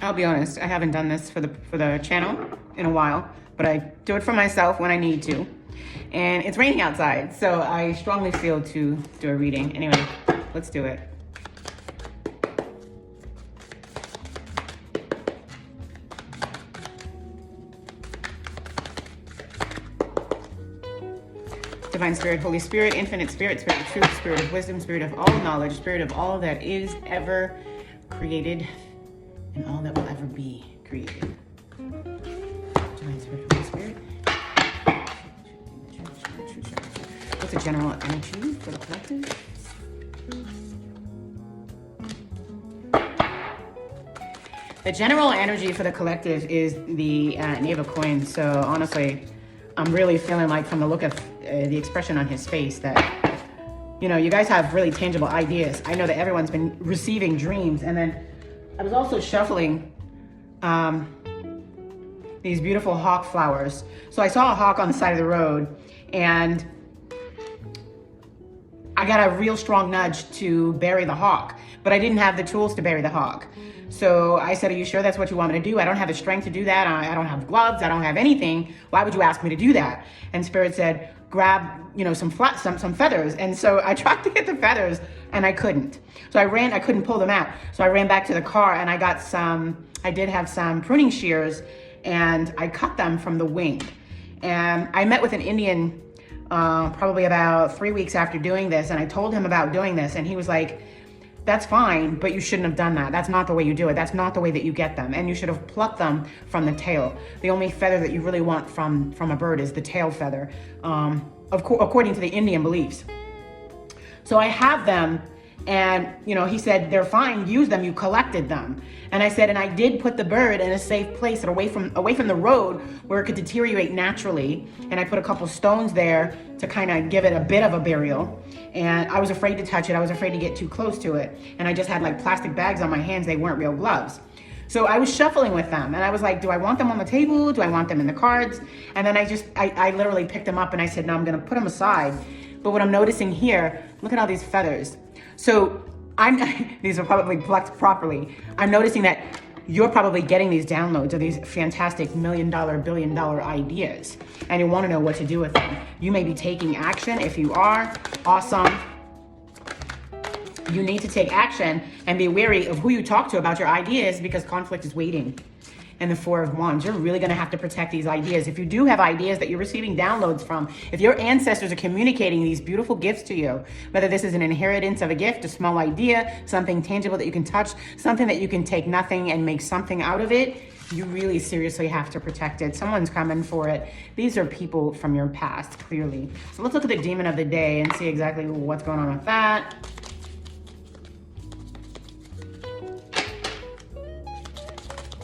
I'll be honest, I haven't done this for the channel in a while, but I do it for myself when I need to. And it's raining outside, so I strongly feel to do a reading. Anyway, let's do it. Divine Spirit, Holy Spirit, Infinite Spirit, Spirit of Truth, Spirit of Wisdom, Spirit of all knowledge, Spirit of all that is ever created and all that will ever be created. Divine Spirit, Holy Spirit. What's the general energy for the collective? The general energy for the collective is the Knave of Coins. So honestly, I'm really feeling like from the look of the expression on his face that, you know, you guys have really tangible ideas. I know that everyone's been receiving dreams. And then I was also shuffling these beautiful hawk flowers. So I saw a hawk on the side of the road and I got a real strong nudge to bury the hawk, but I didn't have the tools to bury the hawk. So I said, are you sure that's what you want me to do? I don't have the strength to do that. I don't have gloves. I don't have anything. Why would you ask me to do that? And Spirit said, grab, you know, some feathers. And so I tried to get the feathers and I couldn't. So I couldn't pull them out. So I ran back to the car and I did have some pruning shears and I cut them from the wing. And I met with an Indian probably about 3 weeks after doing this. And I told him about doing this and he was like, that's fine, but you shouldn't have done that. That's not the way you do it. That's not the way that you get them. And you should have plucked them from the tail. The only feather that you really want from a bird is the tail feather, according to the Indian beliefs. So I have them and, you know, he said, they're fine, use them, you collected them. And I said, and I did put the bird in a safe place and away from the road where it could deteriorate naturally. And I put a couple stones there to kind of give it a bit of a burial. And I was afraid to touch it. I was afraid to get too close to it. And I just had like plastic bags on my hands. They weren't real gloves. So I was shuffling with them and I was like, do I want them on the table? Do I want them in the cards? And then I literally picked them up and I said, no, I'm going to put them aside. But what I'm noticing here, look at all these feathers. So these are probably plucked properly. I'm noticing that you're probably getting these downloads of these fantastic $1 million, $1 billion ideas, and you want to know what to do with them. You may be taking action. If you are, awesome. You need to take action and be wary of who you talk to about your ideas because conflict is waiting. And the Four of Wands, you're really going to have to protect these ideas. If you do have ideas that you're receiving downloads from, if your ancestors are communicating these beautiful gifts to you, whether this is an inheritance of a gift, a small idea, something tangible that you can touch, something that you can take nothing and make something out of it, you really seriously have to protect it. Someone's coming for it. These are people from your past, clearly. So let's look at the demon of the day and see exactly what's going on with that.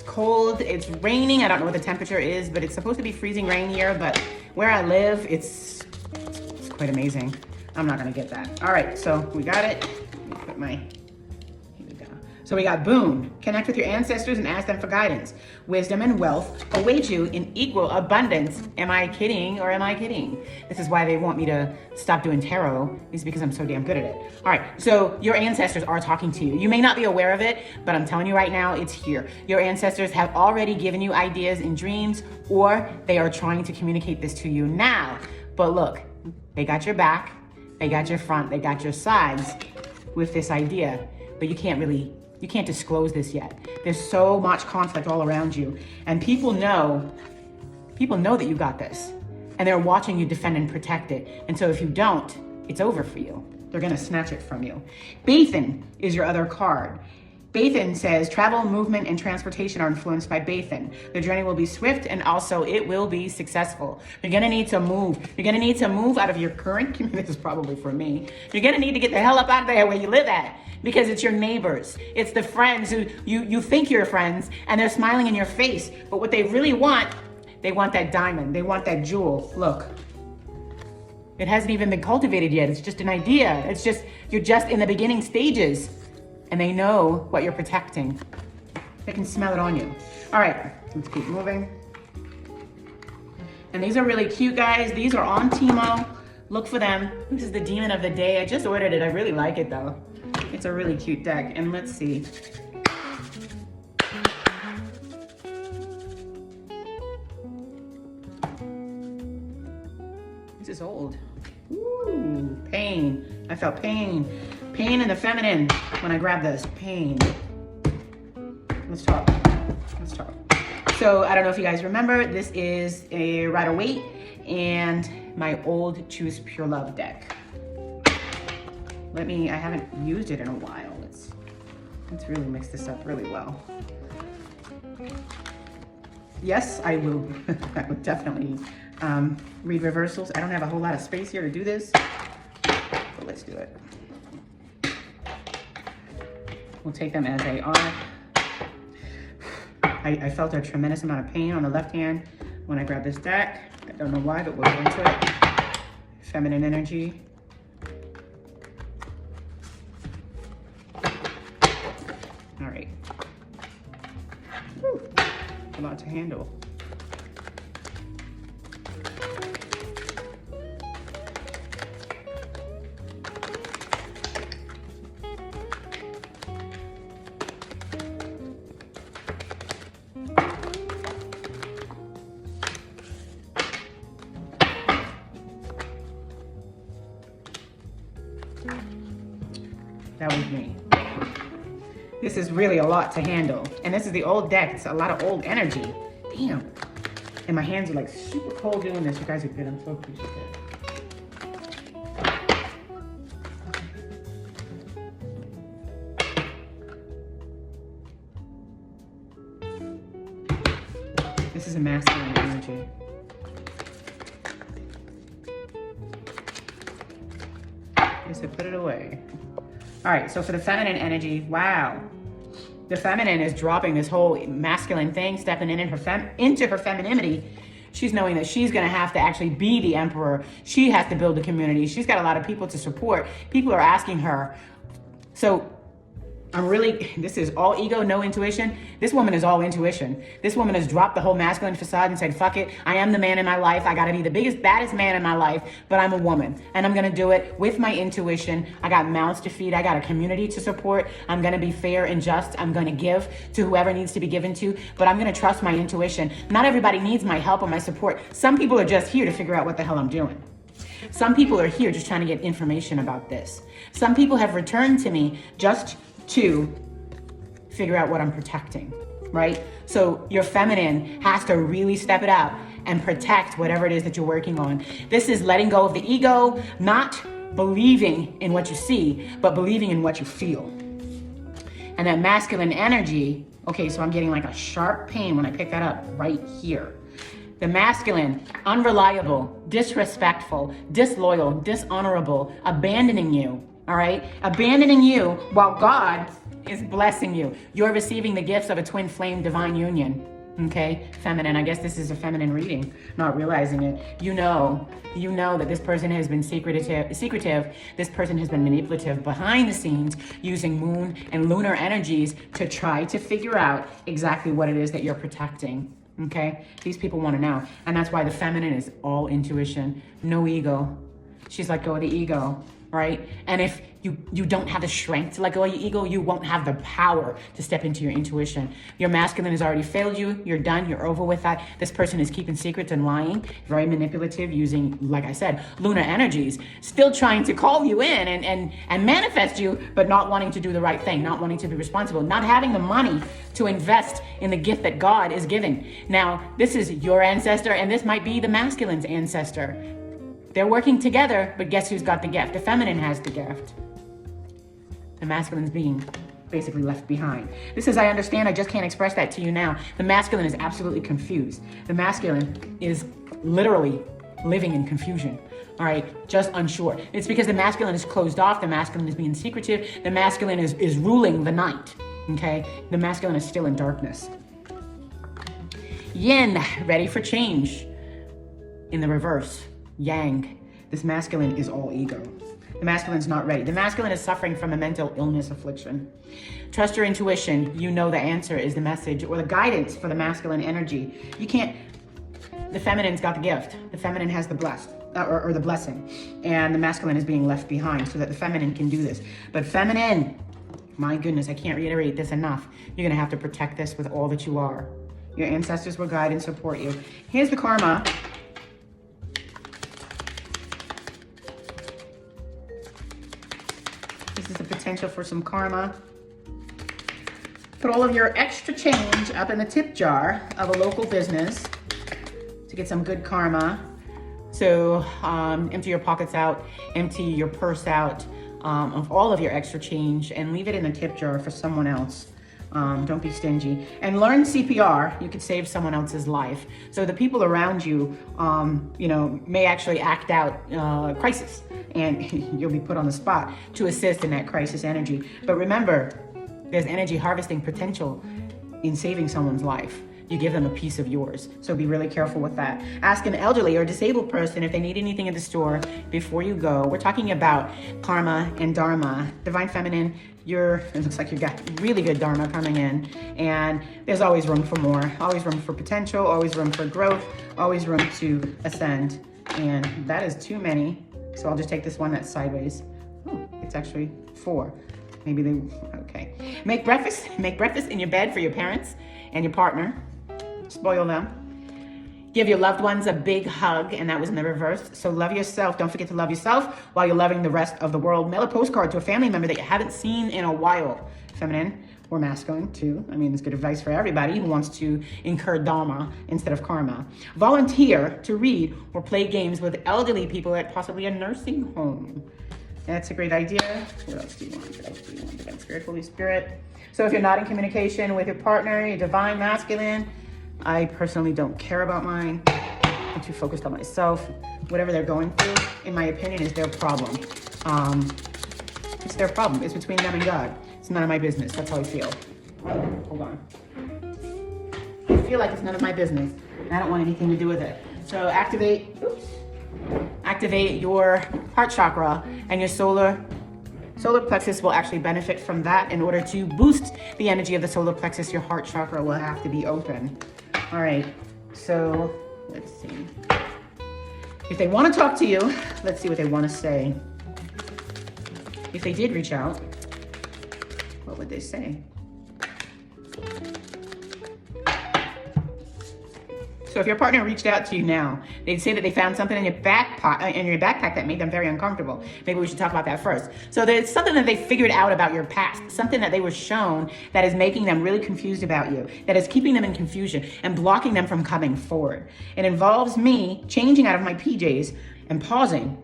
Cold, it's raining. I don't know what the temperature is, but it's supposed to be freezing rain here, but where I live, it's quite amazing. I'm not gonna get that. All right, so we got it. Let me put my, here we go. So we got boon. Connect with your ancestors and ask them for guidance. Wisdom and wealth await you in equal abundance. Am I kidding or am I kidding? This is why they want me to stop doing tarot, is because I'm so damn good at it. All right, so your ancestors are talking to you. You may not be aware of it, but I'm telling you right now, it's here. Your ancestors have already given you ideas in dreams, or they are trying to communicate this to you now. But look, they got your back, they got your front, they got your sides with this idea, but you can't disclose this yet. There's so much conflict all around you. And people know that you got this. And they're watching you defend and protect it. And so if you don't, it's over for you. They're gonna snatch it from you. Bathan is your other card. Bathan says, travel, movement, and transportation are influenced by Bathan. The journey will be swift and also it will be successful. You're gonna need to move. You're gonna need to move out of your current community. This is probably for me. You're gonna need to get the hell up out of there where you live at, because it's your neighbors. It's the friends who you think you're friends and they're smiling in your face, but what they really want, they want that diamond. They want that jewel. Look, it hasn't even been cultivated yet. It's just an idea. It's just, you're just in the beginning stages. And they know what you're protecting. They can smell it on you. All right, let's keep moving. And these are really cute, guys. These are on Timo. Look for them. This is the demon of the day. I just ordered it. I really like it though. It's a really cute deck. And let's see. old. Ooh, pain. I felt pain. Pain in the feminine when I grabbed this. Pain. Let's talk. Let's talk. So I don't know if you guys remember, this is a Rider-Waite and my old Choose Pure Love deck. I haven't used it in a while. Let's really mix this up really well. Yes, I will. I would definitely read reversals. I don't have a whole lot of space here to do this, but let's do it. We'll take them as they are. I felt a tremendous amount of pain on the left hand when I grabbed this deck. I don't know why, but we'll go into it. Feminine energy. All right. Whew. A lot to handle. That was me. This is really a lot to handle. And this is the old deck. It's a lot of old energy. Damn. And my hands are like super cold doing this. You guys are good. I'm so appreciative. This is a masculine energy. I said put it away. All right, so for the feminine energy, wow. The feminine is dropping this whole masculine thing, stepping into her femininity. She's knowing that she's gonna have to actually be the emperor. She has to build a community. She's got a lot of people to support. People are asking her. So this is all ego, no intuition. This woman is all intuition. This woman has dropped the whole masculine facade and said, fuck it, I am the man in my life. I gotta be the biggest, baddest man in my life, but I'm a woman. And I'm gonna do it with my intuition. I got mouths to feed. I got a community to support. I'm gonna be fair and just. I'm gonna give to whoever needs to be given to, but I'm gonna trust my intuition. Not everybody needs my help or my support. Some people are just here to figure out what the hell I'm doing. Some people are here just trying to get information about this. Some people have returned to me just to figure out what I'm protecting, right? So your feminine has to really step it out and protect whatever it is that you're working on. This is letting go of the ego, not believing in what you see, but believing in what you feel. And that masculine energy, okay, so I'm getting like a sharp pain when I pick that up right here. The masculine, unreliable, disrespectful, disloyal, dishonorable, abandoning you. All right, abandoning you while God is blessing you. You're receiving the gifts of a twin flame divine union. Okay, feminine. I guess this is a feminine reading, not realizing it. You know that this person has been secretive. This person has been manipulative behind the scenes, using moon and lunar energies to try to figure out exactly what it is that you're protecting. Okay, these people want to know, and that's why the feminine is all intuition, no ego. She's let go of the ego. Right? And if you don't have the strength to let go of your ego, you won't have the power to step into your intuition. Your masculine has already failed you. You're done. You're over with that. This person is keeping secrets and lying, very manipulative, using, like I said, lunar energies, still trying to call you in and manifest you, but not wanting to do the right thing, not wanting to be responsible, not having the money to invest in the gift that God is giving. Now, this is your ancestor, and this might be the masculine's ancestor. They're working together, but guess who's got the gift? The feminine has the gift. The masculine's being basically left behind. This is, I understand, I just can't express that to you now. The masculine is absolutely confused. The masculine is literally living in confusion. All right, just unsure. It's because the masculine is closed off. The masculine is being secretive. The masculine is ruling the night, okay? The masculine is still in darkness. Yin, ready for change. In the reverse. Yang, this masculine is all ego. The masculine's not ready. The masculine is suffering from a mental illness affliction. Trust your intuition. You know the answer is the message or the guidance for the masculine energy. You can't, the feminine's got the gift. The feminine has the blessed, or the blessing. And the masculine is being left behind so that the feminine can do this. But feminine, my goodness, I can't reiterate this enough. You're gonna have to protect this with all that you are. Your ancestors will guide and support you. Here's the karma. potential for some karma. Put all of your extra change up in the tip jar of a local business to get some good karma. So empty your pockets out, empty your purse out of all of your extra change and leave it in a tip jar for someone else. Don't be stingy. And learn CPR. You could save someone else's life. So the people around you, may actually act out crisis, and you'll be put on the spot to assist in that crisis energy. But remember, there's energy harvesting potential in saving someone's life. You give them a piece of yours. So be really careful with that. Ask an elderly or disabled person if they need anything in the store before you go. We're talking about karma and dharma. Divine Feminine, it looks like you got really good dharma coming in, and there's always room for more, always room for potential, always room for growth, always room to ascend. And that is too many. So I'll just take this one that's sideways. Oh, it's actually 4. Maybe okay. Make breakfast in your bed for your parents and your partner. Spoil them. Give your loved ones a big hug, and that was in the reverse. So love yourself. Don't forget to love yourself while you're loving the rest of the world. Mail a postcard to a family member that you haven't seen in a while. Feminine or masculine too. I mean, it's good advice for everybody who wants to incur dharma instead of karma. Volunteer to read or play games with elderly people at possibly a nursing home. That's a great idea. What else do you want? Divine Spirit, Holy Spirit. So if you're not in communication with your partner, your divine masculine, I personally don't care about mine. I'm too focused on myself. Whatever they're going through, in my opinion, is their problem. It's their problem. It's between them and God. It's none of my business. That's how I feel. Hold on. I feel like it's none of my business, and I don't want anything to do with it. So activate your heart chakra, and your solar plexus will actually benefit from that. In order to boost the energy of the solar plexus, your heart chakra will have to be open. All right, so let's see. If they want to talk to you, let's see what they want to say. If they did reach out, what would they say? So if your partner reached out to you now, they'd say that they found something in your backpack that made them very uncomfortable. Maybe we should talk about that first. So there's something that they figured out about your past, something that they were shown that is making them really confused about you, that is keeping them in confusion and blocking them from coming forward. It involves me changing out of my PJs and pausing,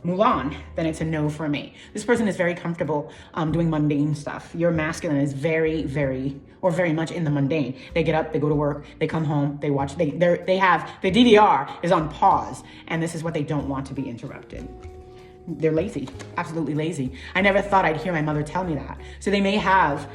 Mulan, then it's a no for me. This person is very comfortable doing mundane stuff. Your masculine is very much in the mundane. They get up, they go to work, they come home, they watch, the DVR is on pause, and this is what they don't want to be interrupted. They're lazy, absolutely lazy. I never thought I'd hear my mother tell me that. So they may have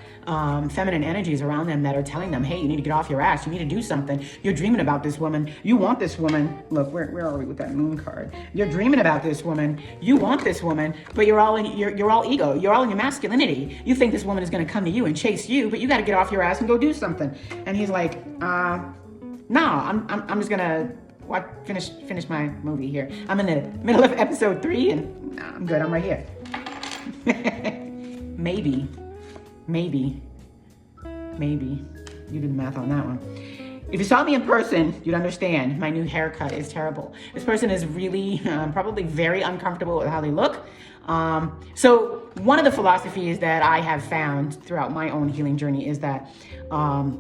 feminine energies around them that are telling them, hey, you need to get off your ass. You need to do something. You're dreaming about this woman. You want this woman. Look, where are we with that moon card? You're dreaming about this woman. You want this woman, but you're all ego. You're all in your masculinity. You think this woman is going to come to you and chase you, but you got to get off your ass and go do something. And he's like, no, I'm just going to finish my movie here. I'm in the middle of episode 3 and I'm good. I'm right here. Maybe. You did the math on that one. If you saw me in person, you'd understand my new haircut is terrible. This person is really probably very uncomfortable with how they look. So one of the philosophies that I have found throughout my own healing journey is that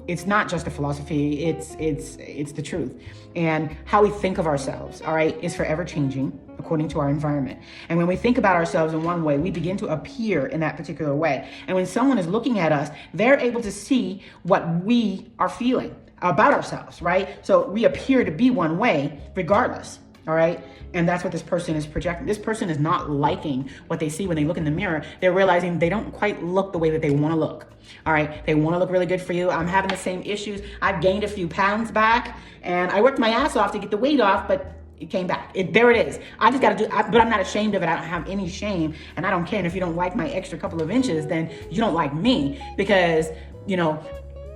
it's not just a philosophy, it's the truth. And how we think of ourselves, all right, is forever changing according to our environment. And when we think about ourselves in one way, we begin to appear in that particular way. And when someone is looking at us, they're able to see what we are feeling about ourselves, right? So we appear to be one way regardless, all right? And that's what this person is projecting. This person is not liking what they see when they look in the mirror. They're realizing they don't quite look the way that they want to look, all right? They want to look really good for you. I'm having the same issues. I've gained a few pounds back, and I worked my ass off to get the weight off, but it came back. There it is. I just got to but I'm not ashamed of it. I don't have any shame, and I don't care. And if you don't like my extra couple of inches, then you don't like me, because, you know,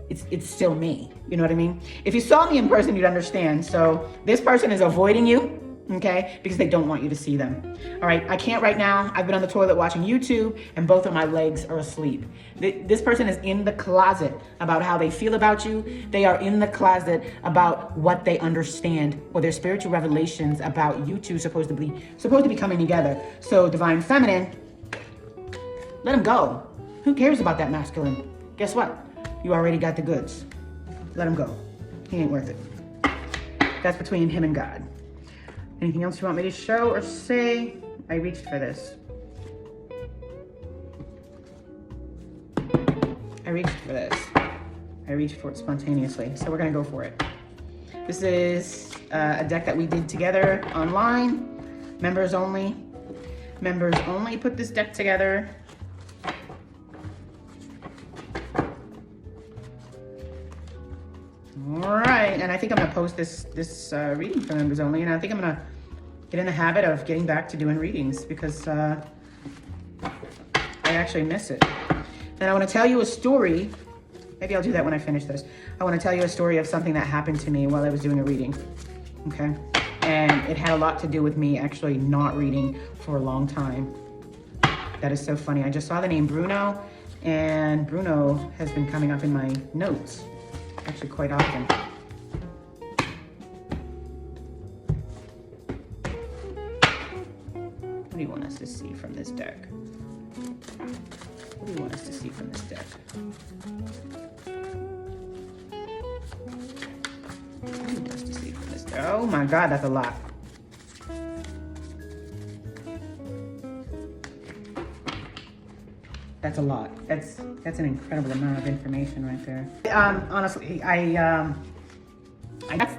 it's still me. You know what I mean? If you saw me in person, you'd understand. So this person is avoiding you, okay? Because they don't want you to see them. All right, I can't right now. I've been on the toilet watching YouTube, and both of my legs are asleep. This person is in the closet about how they feel about you. They are in the closet about what they understand, or their spiritual revelations about you two supposed to be coming together. So Divine Feminine, Let him go. Who cares about that masculine? Guess what? You already got the goods. Let him go. He ain't worth it. That's between him and God. Anything else you want me to show or say? I reached for this. I reached for it spontaneously, so we're gonna go for it. This is a deck that we did together online. Members only. Members only put this deck together. All right, and I think I'm gonna post this reading for members only, and I think I'm gonna get in the habit of getting back to doing readings because I actually miss it. And I want to tell you a story. Maybe I'll do that when I finish this. I want to tell you a story of something that happened to me while I was doing a reading. Okay, and it had a lot to do with me actually not reading for a long time. That is so funny. I just saw the name Bruno, and Bruno has been coming up in my notes actually quite often. What do you want us to see from this deck? What do you want us to see from this deck? What do you want us to see from this deck? Oh my God, that's a lot. That's a lot. That's an incredible amount of information right there. Honestly,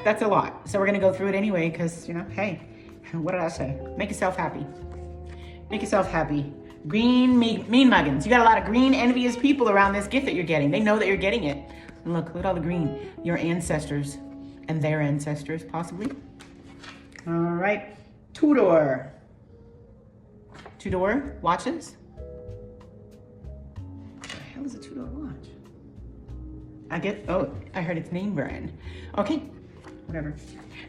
that's a lot. So we're gonna go through it anyway, because you know, hey, what did I say? Make yourself happy. Make yourself happy. Green mean muggins. You got a lot of green envious people around this gift that you're getting. They know that you're getting it. And look at all the green. Your ancestors and their ancestors, possibly. All right, Tudor. Tudor watches. What is a Tudor watch? I heard its name brand. Okay, whatever.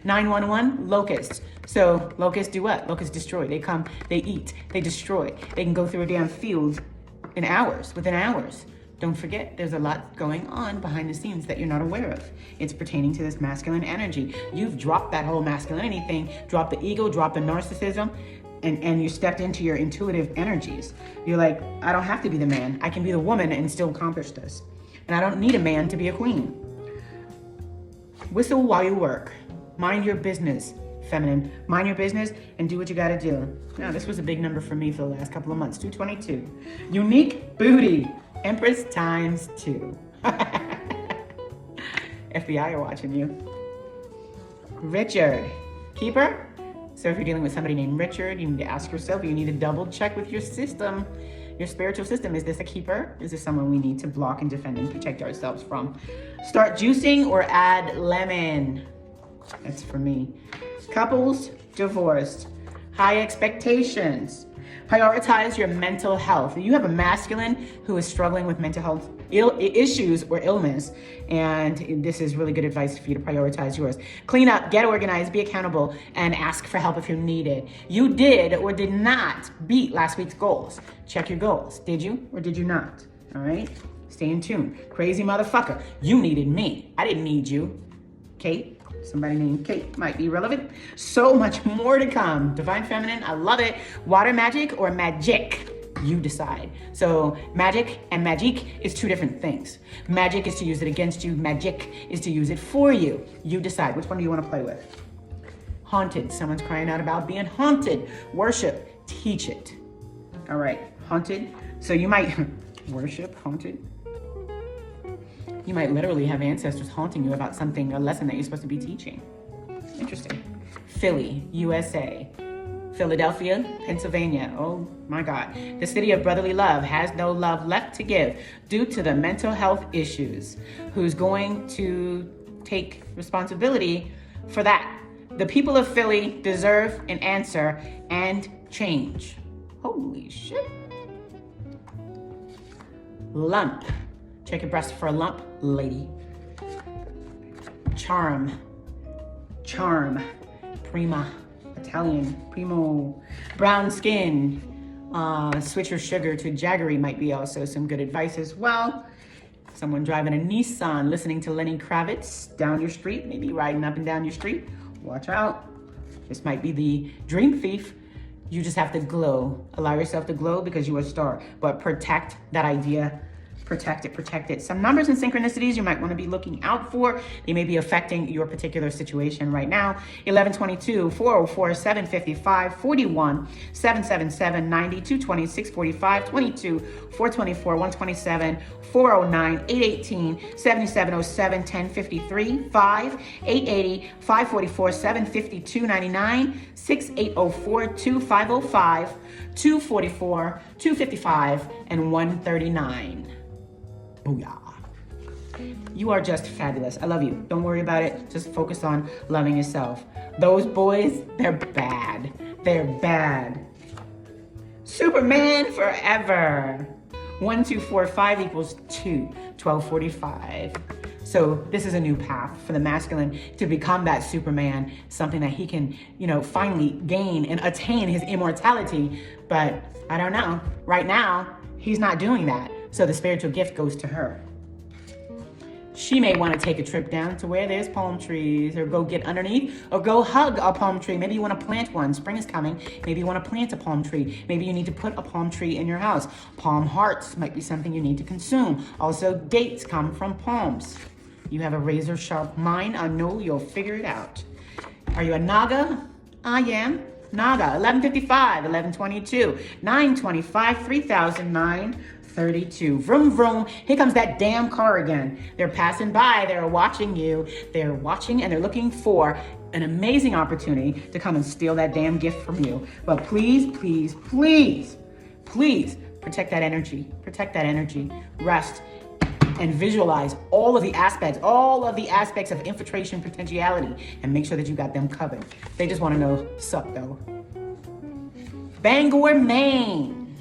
911, locusts. So locusts do what? Locusts destroy. They come, they eat, they destroy. They can go through a damn field within hours. Don't forget, there's a lot going on behind the scenes that you're not aware of. It's pertaining to this masculine energy. You've dropped that whole masculinity thing, dropped the ego, dropped the narcissism, and you stepped into your intuitive energies. You're like, I don't have to be the man. I can be the woman and still accomplish this. And I don't need a man to be a queen. Whistle while you work. Mind your business, feminine. Mind your business and do what you gotta do. Now, this was a big number for me for the last couple of months, 222. Unique booty, Empress times 2. FBI are watching you. Richard, keeper. So if you're dealing with somebody named Richard, you need to ask yourself, you need to double check with your system, your spiritual system. Is this a keeper? Is this someone we need to block and defend and protect ourselves from? Start juicing or add lemon. That's for me. Couples, divorced. High expectations. Prioritize your mental health. You have a masculine who is struggling with mental health issues or illness, and this is really good advice for you to prioritize yours. Clean up, get organized, be accountable, and ask for help if you need it. You did or did not beat last week's goals. Check your goals. Did you or did you not? All right? Stay in tune. Crazy motherfucker. You needed me. I didn't need you. Kate. Somebody named Kate might be relevant. So much more to come. Divine Feminine, I love it. Water magic or magic? You decide. So magic and magique is two different things. Magic is to use it against you. Magic is to use it for you. You decide. Which one do you want to play with? Haunted. Someone's crying out about being haunted. Worship. Teach it. All right. Haunted. So you might worship haunted. You might literally have ancestors haunting you about something, a lesson that you're supposed to be teaching. Interesting. Philly, USA. Philadelphia, Pennsylvania. Oh my God. The city of brotherly love has no love left to give due to the mental health issues. Who's going to take responsibility for that? The people of Philly deserve an answer and change. Holy shit. Lump. Check your breast for a lump, lady. Charm. Charm. Prima. Italian. Primo. Brown skin. Switch your sugar to Jaggery might be also some good advice as well. Someone driving a Nissan, listening to Lenny Kravitz down your street, maybe riding up and down your street. Watch out. This might be the dream thief You just have to glow. Allow yourself to glow because you are a star. But protect that idea. Protect it, protect it. Some numbers and synchronicities you might want to be looking out for. They may be affecting your particular situation right now. 1122, 404, 755, 41, 777, 90, 220, 645, 22, 424, 127, 409, 818, 7707, 1053, 5, 880, 544, 752, 99, 6804, 2505, 244, 255, and 139. Booyah. You are just fabulous. I love you. Don't worry about it. Just focus on loving yourself. Those boys, they're bad. They're bad. Superman forever. 1, 2, 4, 5 equals 2. 1245. So this is a new path for the masculine to become that Superman, something that he can, finally gain and attain his immortality. But I don't know. Right now, he's not doing that. So the spiritual gift goes to her. She may want to take a trip down to where there's palm trees, or go get underneath, or go hug a palm tree. Maybe you want to plant one. Spring is coming. Maybe you want to plant a palm tree. Maybe you need to put a palm tree in your house. Palm hearts might be something you need to consume. Also, dates come from palms. You have a razor sharp mind. I know you'll figure it out. Are you a Naga? I am. Naga, 1155, 1122, 925, 3009, Vroom, vroom. Here comes that damn car again. They're passing by. They're watching you. They're watching and they're looking for an amazing opportunity to come and steal that damn gift from you. But please, please, please, please protect that energy. Protect that energy. Rest and visualize all of the aspects of infiltration potentiality, and make sure that you got them covered. They just want to know, sup though. Bangor, Maine.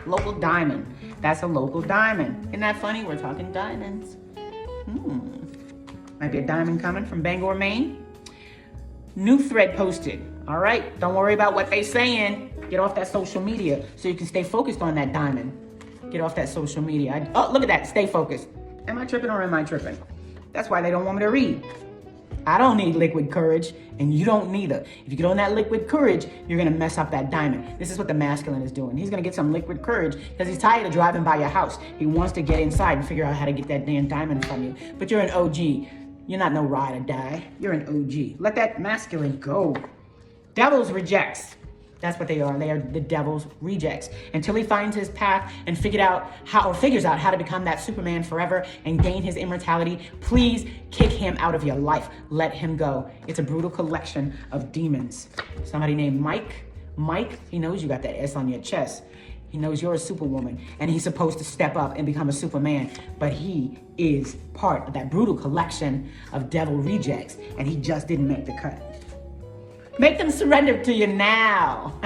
Local diamond. That's a local diamond. Isn't that funny? We're talking diamonds. Might be a diamond coming from Bangor, Maine. New thread posted. All right, don't worry about what they saying. Get off that social media so you can stay focused on that diamond. Get off that social media. Oh, look at that. Stay focused. Am I tripping or am I tripping? That's why they don't want me to read. I don't need liquid courage, and you don't neither. If you get on that liquid courage, you're going to mess up that diamond. This is what the masculine is doing. He's going to get some liquid courage because he's tired of driving by your house. He wants to get inside and figure out how to get that damn diamond from you. But you're an OG. You're not no ride or die. You're an OG. Let that masculine go. Devils rejects. That's what they are. They are the devil's rejects. Until he finds his path and figures out how to become that Superman forever and gain his immortality, please kick him out of your life. Let him go. It's a brutal collection of demons. Somebody named Mike. Mike, he knows you got that S on your chest. He knows you're a superwoman, and he's supposed to step up and become a Superman, but he is part of that brutal collection of devil rejects, and he just didn't make the cut. Make them surrender to you now.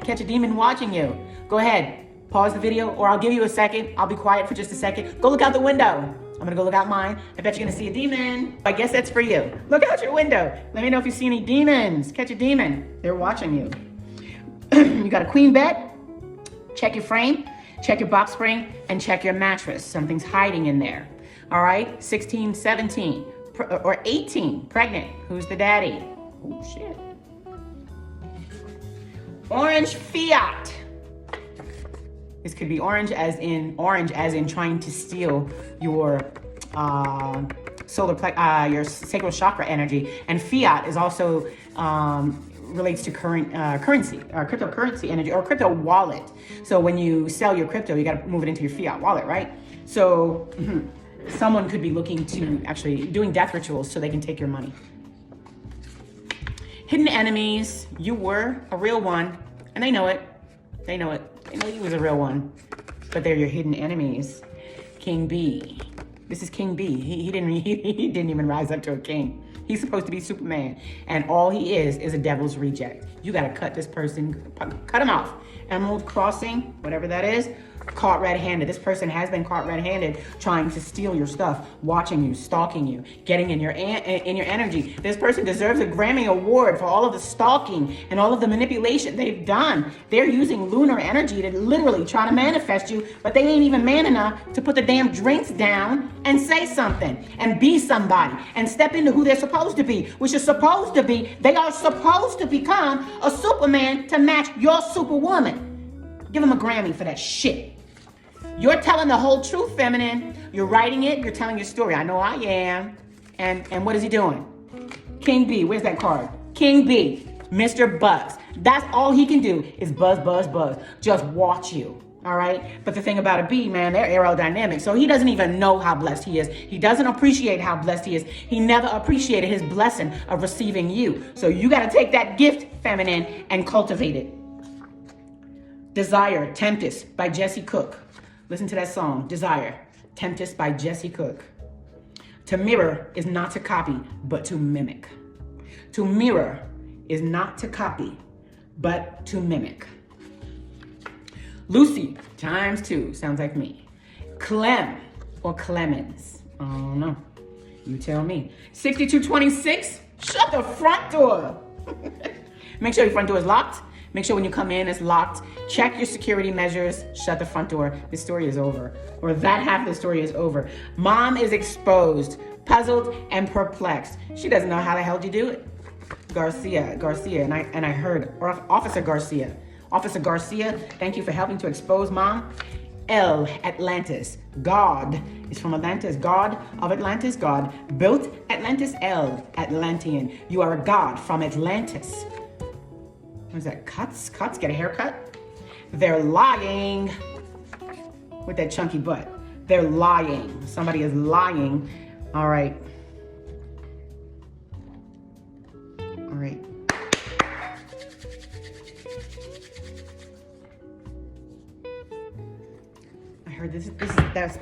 Catch a demon watching you. Go ahead, pause the video, or I'll give you a second. I'll be quiet for just a second. Go look out the window. I'm gonna go look out mine. I bet you're gonna see a demon. I guess that's for you. Look out your window. Let me know if you see any demons. Catch a demon. They're watching you. You got a queen bed? Check your frame, check your box spring, and check your mattress. Something's hiding in there. All right, 16, 17, or 18, pregnant. Who's the daddy? Oh, shit. Orange Fiat. This could be orange as in trying to steal your your sacral chakra energy. And fiat is also relates to currency, or cryptocurrency energy, or crypto wallet. So when you sell your crypto, you got to move it into your fiat wallet, right? So someone could be looking to actually doing death rituals so they can take your money. Hidden enemies. You were a real one, and they know it. They know it. They know you was a real one, but they're your hidden enemies. King B. This is King B. He didn't even rise up to a king. He's supposed to be Superman, and all he is a devil's reject. You gotta cut this person, cut him off. Emerald Crossing, whatever that is. caught red-handed. This person has been caught red-handed trying to steal your stuff, watching you, stalking you, getting in your energy. This person deserves a Grammy Award for all of the stalking and all of the manipulation they've done. They're using lunar energy to literally try to manifest you, but they ain't even man enough to put the damn drinks down and say something and be somebody and step into who they're supposed to be, which is supposed to be, they are supposed to become a Superman to match your Superwoman. Give them a Grammy for that shit. You're telling the whole truth, feminine. You're writing it. You're telling your story. I know I am. And what is he doing? King B. Where's that card? King B. Mr. Buzz. That's all he can do is buzz, buzz, buzz. Just watch you. All right? But the thing about a bee, man, they're aerodynamic. So he doesn't even know how blessed he is. He doesn't appreciate how blessed he is. He never appreciated his blessing of receiving you. So you got to take that gift, feminine, and cultivate it. Desire, Tempest by Jesse Cook. Listen to that song, Desire, Tempest by Jesse Cook. To mirror is not to copy, but to mimic. To mirror is not to copy, but to mimic. Lucy, ×2, sounds like me. Clem or Clemens, I don't know. You tell me. 6226, shut the front door. Make sure your front door is locked. Make sure when you come in, it's locked. Check your security measures. Shut the front door. This story is over. Or that half of the story is over. Mom is exposed, puzzled, and perplexed. She doesn't know how the hell you do it. Garcia, and I heard, or Officer Garcia. Officer Garcia, thank you for helping to expose Mom. L, Atlantis. God is from Atlantis. God of Atlantis. God built Atlantis. L, Atlantean. You are a god from Atlantis. What is that? Cuts? Get a haircut? They're lying with that chunky butt. They're lying. Somebody is lying. All right. All right. I heard that's,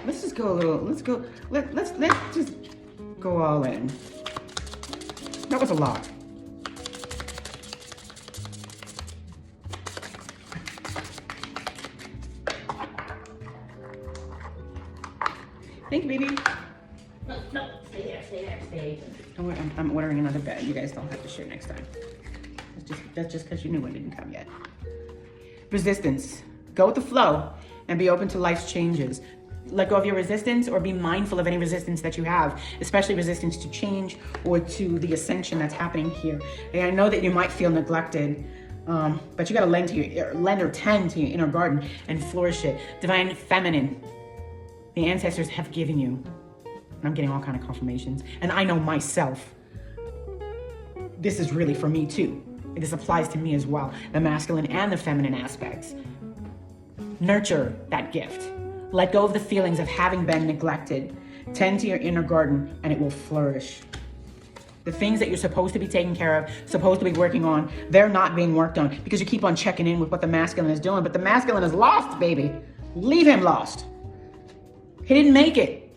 let's just go a little, let's just go all in. That was a lot. Thank you, baby. No, stay there. Don't worry, I'm ordering another bed. You guys don't have to share next time. That's just because you knew one didn't come yet. Resistance. Go with the flow and be open to life's changes. Let go of your resistance or be mindful of any resistance that you have, especially resistance to change or to the ascension that's happening here. And I know that you might feel neglected, but you got to lend or tend to your inner garden and flourish it. Divine feminine. The ancestors have given you. And I'm getting all kind of confirmations. And I know myself. This is really for me too. This applies to me as well. The masculine and the feminine aspects. Nurture that gift. Let go of the feelings of having been neglected. Tend to your inner garden and it will flourish. The things that you're supposed to be taking care of, supposed to be working on, they're not being worked on because you keep on checking in with what the masculine is doing. But the masculine is lost, baby. Leave him lost. He didn't make it.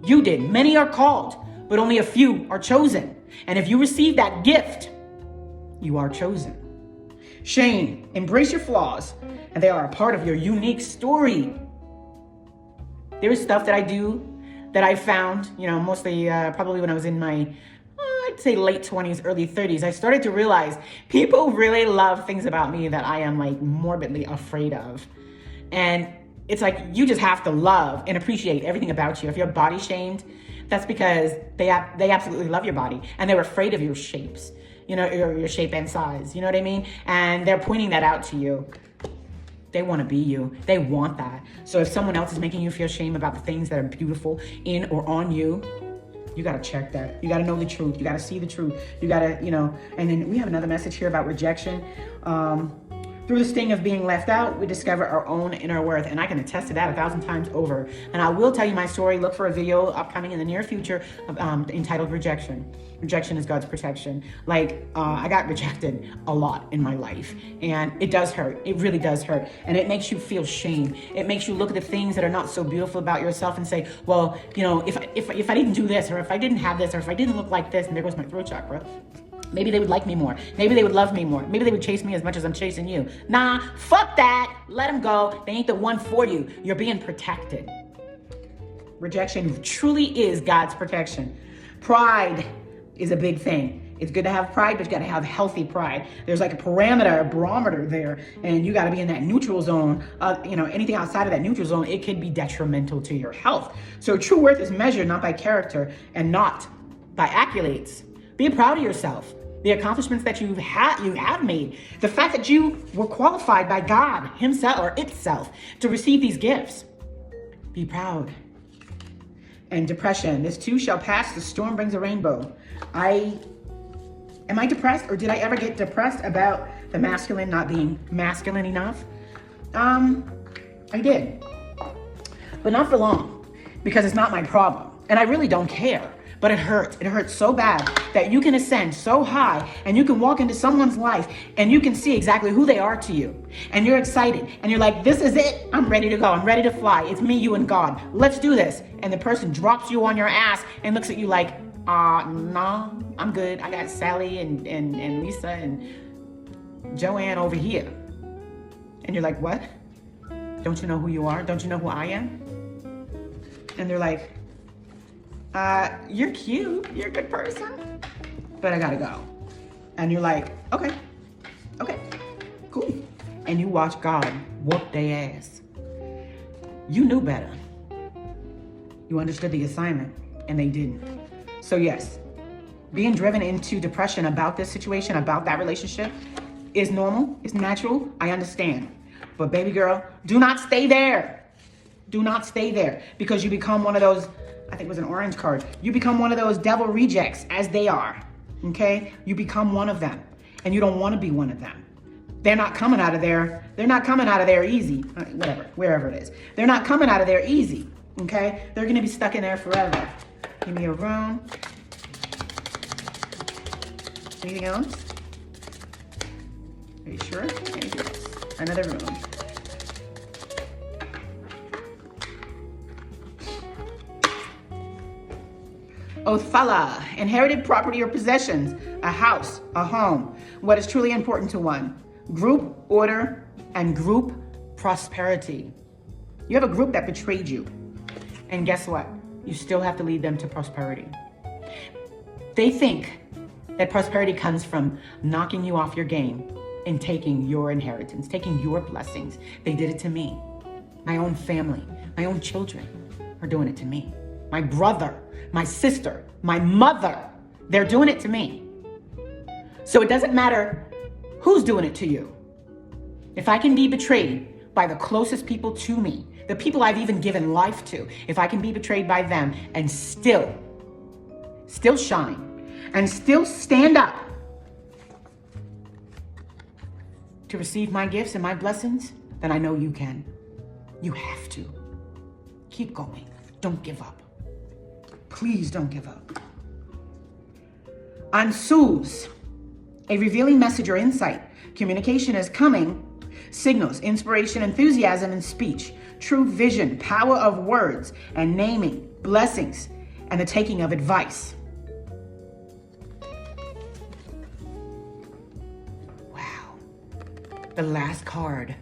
You did. Many are called, but only a few are chosen. And if you receive that gift, you are chosen. Shane, embrace your flaws, and they are a part of your unique story. There is stuff that I do that I found, mostly probably when I was in my, I'd say late 20s, early 30s. I started to realize people really love things about me that I am like morbidly afraid of. And it's like you just have to love and appreciate everything about you. If you're body shamed, that's because they absolutely love your body and they're afraid of your shapes, your shape and size. You know what I mean? And they're pointing that out to you. They want to be you. They want that. So if someone else is making you feel shame about the things that are beautiful in or on you, you got to check that. You got to know the truth. You got to see the truth. You got to, and then we have another message here about rejection. Through the sting of being left out, we discover our own inner worth. And I can attest to that 1,000 times over. And I will tell you my story. Look for a video upcoming in the near future entitled Rejection. Rejection is God's protection. I got rejected a lot in my life. And it does hurt. It really does hurt. And it makes you feel shame. It makes you look at the things that are not so beautiful about yourself and say, well, if I didn't do this, or if I didn't have this, or if I didn't look like this, and there goes my throat chakra. Maybe they would like me more. Maybe they would love me more. Maybe they would chase me as much as I'm chasing you. Nah, fuck that. Let them go. They ain't the one for you. You're being protected. Rejection truly is God's protection. Pride is a big thing. It's good to have pride, but you got to have healthy pride. There's like a parameter, a barometer there, and you got to be in that neutral zone. Anything outside of that neutral zone, it could be detrimental to your health. So true worth is measured not by character and not by accolades. Be proud of yourself. The accomplishments that you have made, the fact that you were qualified by God himself or itself to receive these gifts. Be proud. And depression, this too shall pass. The storm brings a rainbow. Am I depressed, or did I ever get depressed about the masculine not being masculine enough? I did, but not for long, because it's not my problem, and I really don't care. But it hurts. It hurts so bad that you can ascend so high and you can walk into someone's life and you can see exactly who they are to you. And you're excited and you're like, this is it. I'm ready to go. I'm ready to fly. It's me, you, and God. Let's do this. And the person drops you on your ass and looks at you like, nah, I'm good. I got Sally and Lisa and Joanne over here. And you're like, what? Don't you know who you are? Don't you know who I am? And they're like, you're cute, you're a good person, but I gotta go. And you're like, okay, cool. And you watch God whoop their ass. You knew better. You understood the assignment, and they didn't. So yes, being driven into depression about this situation, about that relationship, is normal, it's natural, I understand. But baby girl, do not stay there. Do not stay there, because you become one of those, I think it was an orange card. You become one of those devil rejects, as they are, okay? You become one of them, and you don't want to be one of them. They're not coming out of there. They're not coming out of there easy. Whatever, wherever it is. They're not coming out of there easy, okay? They're going to be stuck in there forever. Give me a room. Anything else? Are you sure? Anything else? Another room. Othala, inherited property or possessions, a house, a home, what is truly important to one, group order and group prosperity. You have a group that betrayed you, and guess what? You still have to lead them to prosperity. They think that prosperity comes from knocking you off your game and taking your inheritance, taking your blessings. They did it to me. My own family, my own children are doing it to me. My brother, my sister, my mother, they're doing it to me. So it doesn't matter who's doing it to you. If I can be betrayed by the closest people to me, the people I've even given life to, if I can be betrayed by them and still shine and still stand up to receive my gifts and my blessings, then I know you can. You have to. Keep going. Don't give up. Please don't give up. Ansuz, a revealing message or insight. Communication is coming. Signals, inspiration, enthusiasm, and speech. True vision, power of words, and naming, blessings, and the taking of advice. Wow. The last card.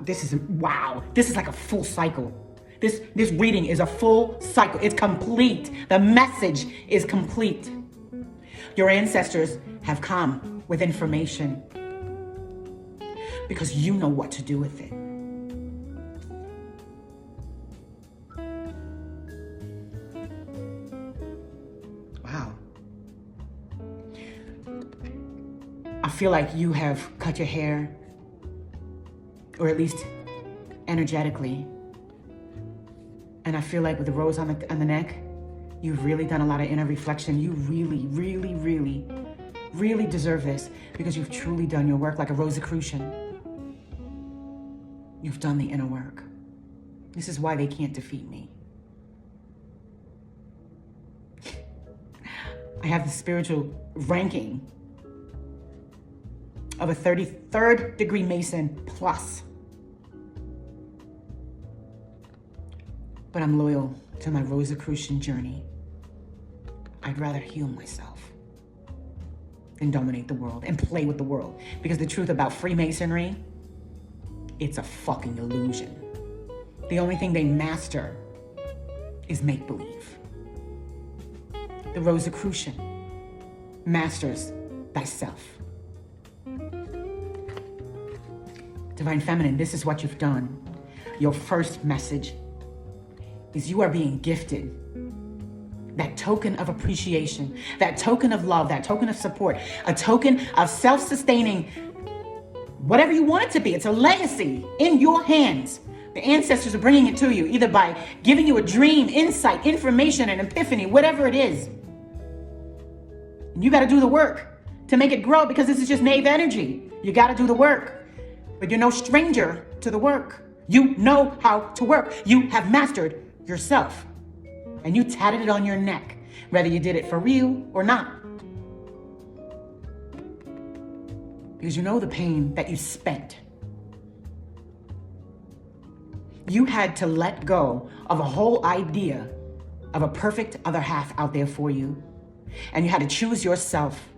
This is, wow. This is like a full cycle. This reading is a full cycle. It's complete. The message is complete. Your ancestors have come with information because you know what to do with it. Wow. I feel like you have cut your hair, or at least energetically. And I feel like with the rose on the neck, you've really done a lot of inner reflection. You really, really, really, really deserve this because you've truly done your work like a Rosicrucian. You've done the inner work. This is why they can't defeat me. I have the spiritual ranking of a 33rd degree Mason plus. But I'm loyal to my Rosicrucian journey. I'd rather heal myself than dominate the world and play with the world. Because the truth about Freemasonry, it's a fucking illusion. The only thing they master is make-believe. The Rosicrucian masters thyself. Divine Feminine, this is what you've done. Your first message is you are being gifted that token of appreciation, that token of love, that token of support, a token of self-sustaining, whatever you want it to be. It's a legacy in your hands. The ancestors are bringing it to you, either by giving you a dream, insight, information, an epiphany, whatever it is. And you got to do the work to make it grow, because this is just naive energy. You got to do the work. But you're no stranger to the work. You know how to work. You have mastered yourself. And you tatted it on your neck, whether you did it for real or not. Because you know the pain that you spent. You had to let go of a whole idea of a perfect other half out there for you. And you had to choose yourself.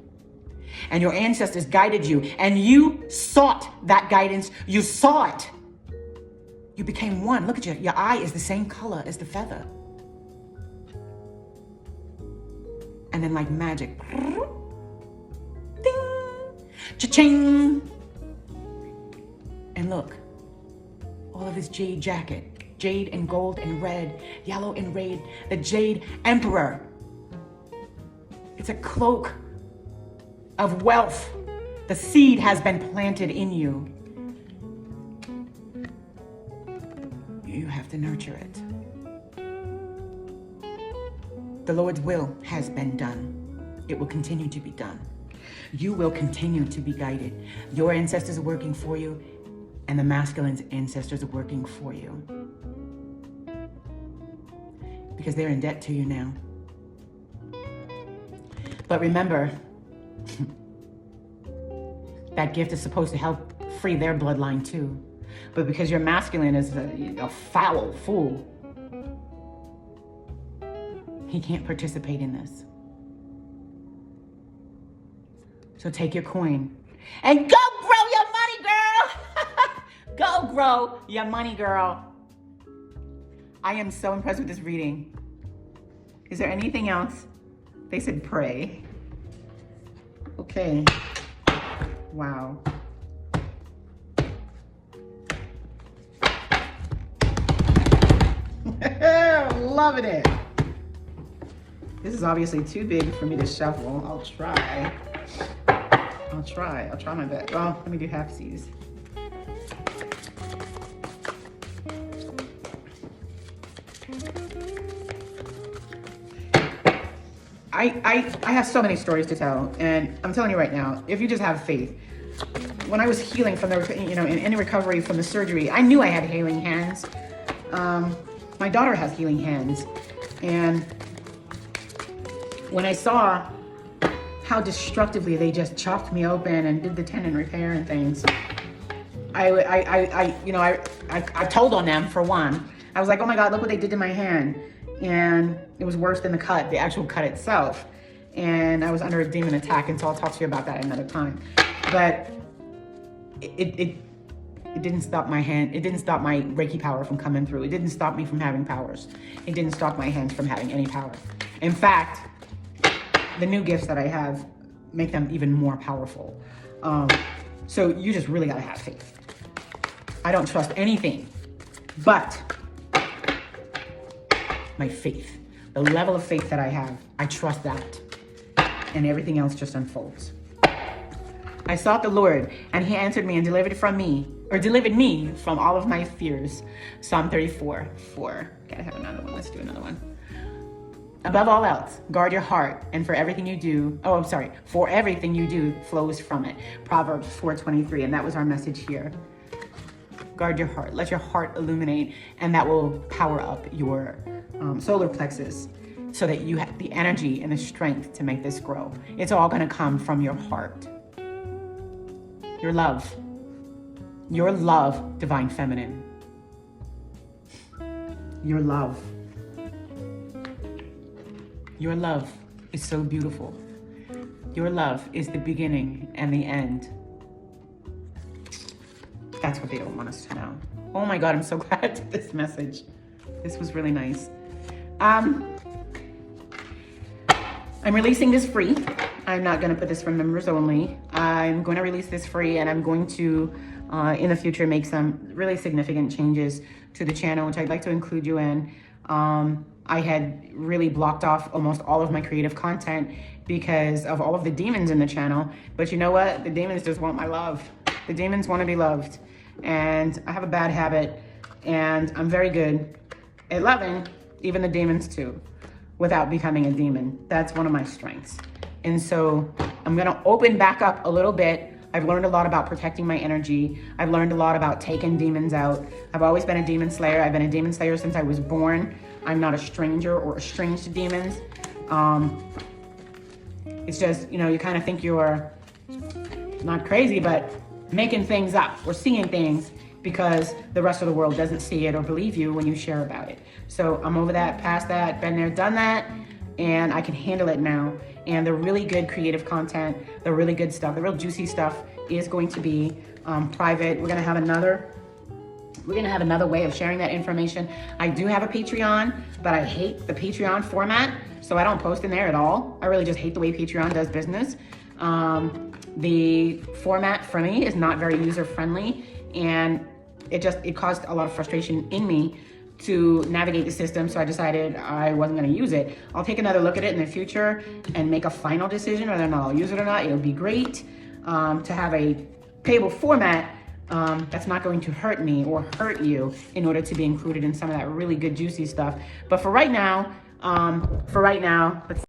And your ancestors guided you. And you sought that guidance. You saw it. You became one. Look at you. Your eye is the same color as the feather. And then like magic. Ding! Cha-ching! And look. All of his jade jacket, jade and gold and red, yellow and red, the Jade Emperor. It's a cloak of wealth. The seed has been planted in you. You have to nurture it. The Lord's will has been done. It will continue to be done. You will continue to be guided. Your ancestors are working for you. And the masculine's ancestors are working for you. Because they're in debt to you now. But remember, that gift is supposed to help free their bloodline too. But because your masculine is a foul fool, he can't participate in this. So take your coin and go grow your money, girl! Go grow your money, girl. I am so impressed with this reading. Is there anything else? They said pray. Okay. Wow. Loving it. This is obviously too big for me to shuffle. I'll try. I'll try my best. Well, let me do halfsies. I have so many stories to tell, and I'm telling you right now, if you just have faith. When I was healing from the, in recovery from the surgery, I knew I had healing hands. My daughter has healing hands, and when I saw how destructively they just chopped me open and did the tendon repair and things, I told on them for one. I was like, oh my God, look what they did to my hand. And it was worse than the cut, the actual cut itself. And I was under a demon attack, and so I'll talk to you about that another time. But it didn't stop my hand. It didn't stop my Reiki power from coming through. It didn't stop me from having powers. It didn't stop my hands from having any power. In fact, the new gifts that I have make them even more powerful. So you just really gotta have faith. I don't trust anything but my faith. The level of faith that I have, I trust that. And everything else just unfolds. I sought the Lord, and he answered me and delivered me from all of my fears. Psalm 34:4. Gotta have another one. Let's do another one. Above all else, guard your heart, and for everything you do, for everything you do flows from it. Proverbs 4:23, and that was our message here. Guard your heart. Let your heart illuminate, and that will power up your solar plexus so that you have the energy and the strength to make this grow. It's all gonna come from your heart. Your love. Your love, Divine Feminine. Your love. Your love. is so beautiful. Your love is the beginning and the end. That's what they don't want us to know. Oh my God, I'm so glad for this message. This was really nice. I'm releasing this free. I'm not gonna put this for members only. I'm going to release this free, and I'm going to, in the future, make some really significant changes to the channel, which I'd like to include you in. I had really blocked off almost all of my creative content because of all of the demons in the channel. But you know what? The demons just want my love. The demons want to be loved. And I have a bad habit, and I'm very good at loving even the demons too, without becoming a demon. That's one of my strengths. And so I'm gonna open back up a little bit. I've learned a lot about protecting my energy. I've learned a lot about taking demons out. I've always been a demon slayer. I've been a demon slayer since I was born. I'm not a stranger or estranged to demons. It's just, you know, you kind of think you're not crazy, but making things up or seeing things because the rest of the world doesn't see it or believe you when you share about it. So I'm over that, past that, been there, done that, and I can handle it now. And the really good creative content, the really good stuff, the real juicy stuff is going to be private. We're gonna have another way of sharing that information. I do have a Patreon, but I hate the Patreon format, so I don't post in there at all. I really just hate the way Patreon does business. The format for me is not very user-friendly, and it caused a lot of frustration in me to navigate the system, so I decided I wasn't gonna use it. I'll take another look at it in the future and make a final decision whether or not I'll use it or not. It would be great to have a payable format that's not going to hurt me or hurt you in order to be included in some of that really good juicy stuff. But for right now, let's